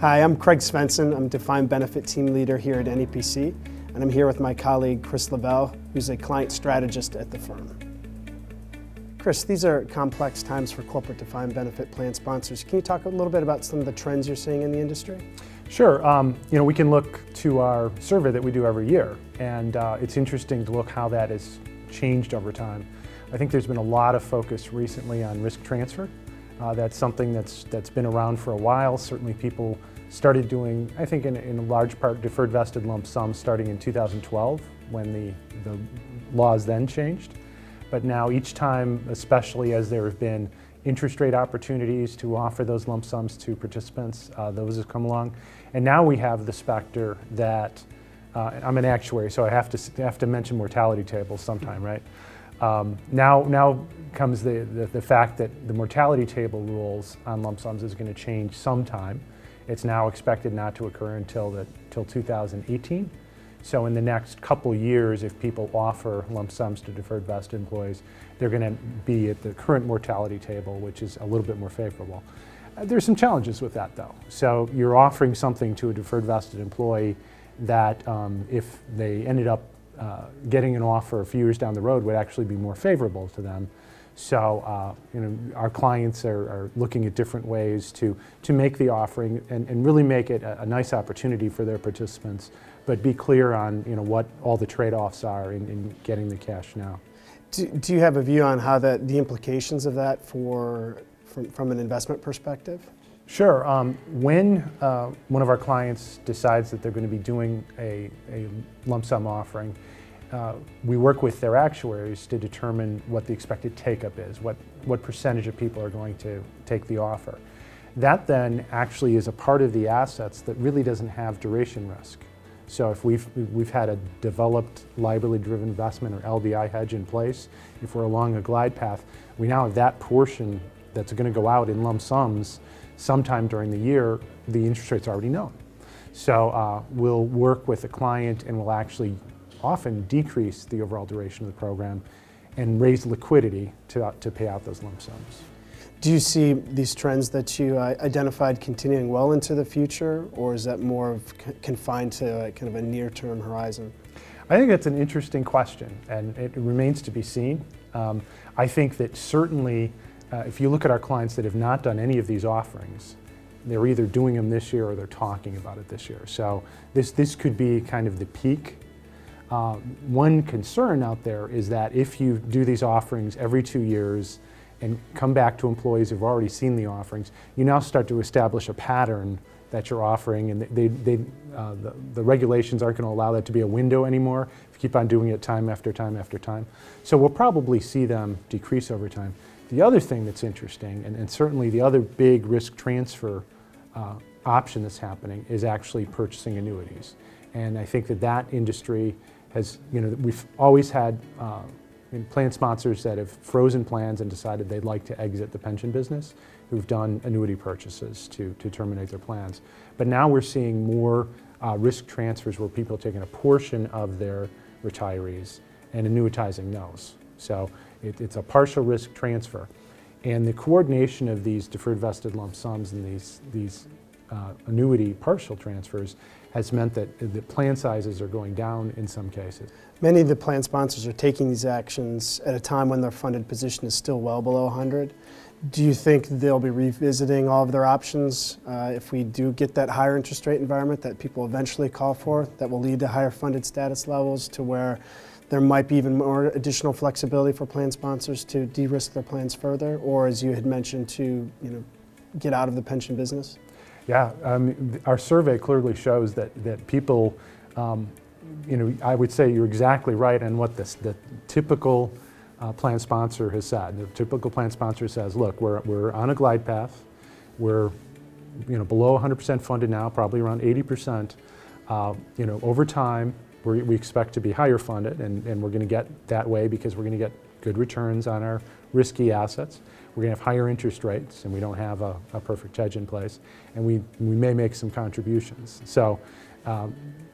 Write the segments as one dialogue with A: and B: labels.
A: Hi, I'm Craig Svendsen. I'm Defined Benefit Team Leader here at NEPC, and I'm here with my colleague Chris Levell, who's a client strategist at the firm. Chris, these are complex times for corporate defined benefit plan sponsors. Can you talk a little bit about some of the trends you're seeing in the industry?
B: Sure. We can look to our survey that we do every year, and it's interesting to look how that has changed over time. I think there's been a lot of focus recently on risk transfer. That's something that's been around for a while. Certainly people started doing, I think in a large part, deferred vested lump sums starting in 2012 when the laws then changed. But now each time, especially as there have been interest rate opportunities to offer those lump sums to participants, those have come along. And now we have the specter that, I'm an actuary, so I have to mention mortality tables sometime, right? Now comes the fact that the mortality table rules on lump sums is going to change sometime. It's now expected not to occur until 2018. So in the next couple years, if people offer lump sums to deferred vested employees, they're going to be at the current mortality table, which is a little bit more favorable. There's some challenges with that, though. So you're offering something to a deferred vested employee that if they ended up getting an offer a few years down the road would actually be more favorable to them. So our clients are looking at different ways to make the offering and really make it a nice opportunity for their participants, but be clear on what all the trade-offs are in getting the cash now.
A: Do you have a view on how the implications of that from an investment perspective?
B: Sure. When one of our clients decides that they're going to be doing a lump sum offering, we work with their actuaries to determine what the expected take-up is, what percentage of people are going to take the offer. That then actually is a part of the assets that really doesn't have duration risk. So if we've had a developed liability-driven investment or LDI hedge in place, if we're along a glide path, we now have that portion that's going to go out in lump sums sometime during the year. The interest rate's already known. So we'll work with the client and we'll actually often decrease the overall duration of the program and raise liquidity to pay out those lump sums.
A: Do you see these trends that you identified continuing well into the future, or is that more confined to kind of a near-term horizon?
B: I think that's an interesting question, and it remains to be seen. I think that certainly if you look at our clients that have not done any of these offerings, they're either doing them this year or they're talking about it this year. So this could be kind of the peak. One concern out there is that if you do these offerings every 2 years and come back to employees who've already seen the offerings, you now start to establish a pattern that you're offering, and the regulations aren't going to allow that to be a window anymore if you keep on doing it time after time after time. So we'll probably see them decrease over time. The other thing that's interesting, and certainly the other big risk transfer option that's happening, is actually purchasing annuities. And I think that industry has, we've always had plan sponsors that have frozen plans and decided they'd like to exit the pension business, who've done annuity purchases to terminate their plans. But now we're seeing more risk transfers where people are taking a portion of their retirees and annuitizing those. So it's a partial risk transfer. And the coordination of these deferred vested lump sums and these annuity partial transfers has meant that the plan sizes are going down in some cases.
A: Many of the plan sponsors are taking these actions at a time when their funded position is still well below 100. Do you think they'll be revisiting all of their options if we do get that higher interest rate environment that people eventually call for, that will lead to higher funded status levels, to where there might be even more additional flexibility for plan sponsors to de-risk their plans further, or as you had mentioned, to get out of the pension business?
B: Yeah, our survey clearly shows that people, I would say you're exactly right on what the typical plan sponsor has said. The typical plan sponsor says, look, we're on a glide path. We're below 100% funded now, probably around 80%. Over time, we expect to be higher funded, and we're going to get that way because we're going to get good returns on our risky assets. We're going to have higher interest rates, and we don't have a perfect hedge in place, and we may make some contributions. So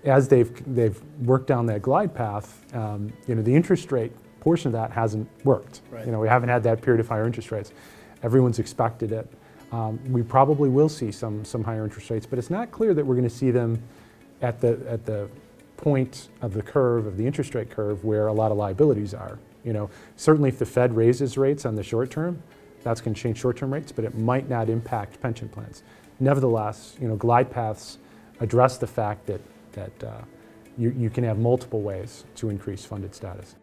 B: as they've worked down that glide path, the interest rate portion of that hasn't worked.
A: Right.
B: We haven't had that period of higher interest rates. Everyone's expected it. we probably will see some higher interest rates, but it's not clear that we're going to see them at the point of the curve, of the interest rate curve, where a lot of liabilities are. You know, certainly if the Fed raises rates on the short term, that's going to change short-term rates, but it might not impact pension plans. Nevertheless, you know, glide paths address the fact that you can have multiple ways to increase funded status.